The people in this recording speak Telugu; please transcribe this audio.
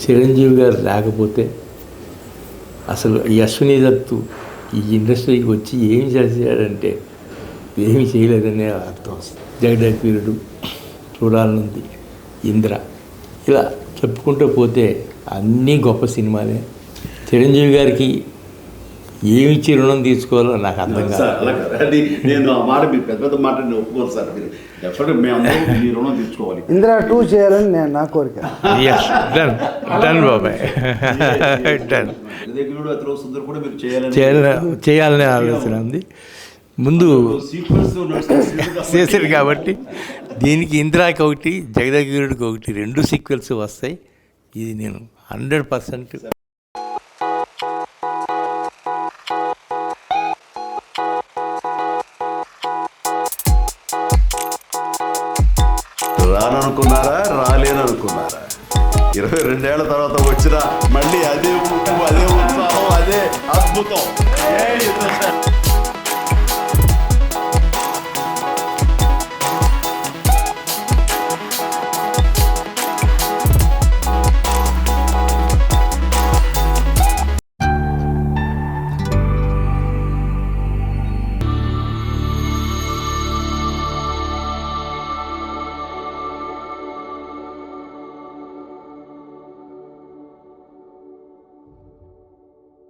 చిరంజీవి గారు లేకపోతే అసలు ఈ అశ్విని దత్తు ఈ ఇండస్ట్రీకి వచ్చి ఏమి చేశాడంటే ఏమి చేయలేదనే అర్థం వస్తుంది. జగదేకవీరుడు, చూడాలనుంది, ఇంద్ర, ఇలా చెప్పుకుంటూ పోతే అన్నీ గొప్ప సినిమాలే. చిరంజీవి గారికి ఏమి ఇచ్చి రుణం తీసుకోవాలో నాకు అర్థం కాదు. నేను ఆ మాట మీరు పెద్ద పెద్ద మాట ఒప్పుకోరు సార్. మీరు డెఫినెట్గా మేము మీ రుణం తీసుకోవాలి. ఇంద్ర 2 చేయాలని నేను నా కోరిక. డన్ బాబాయ్, డన్. చేయాలనే ఆలోచన ఉంది. ముందు చేశారు కాబట్టి దీనికి ఇందిరాకి ఒకటి, జగదేకవీరుడికి ఒకటి, 2 సీక్వెల్స్ వస్తాయి. ఇది నేను 100% రాననుకున్నారా, రాలేననుకున్నారా, 22 ఏళ్ల తర్వాత వచ్చిన మళ్ళీ అదే ఊపు, అదే ఉత్సాహం, అదే అద్భుతం.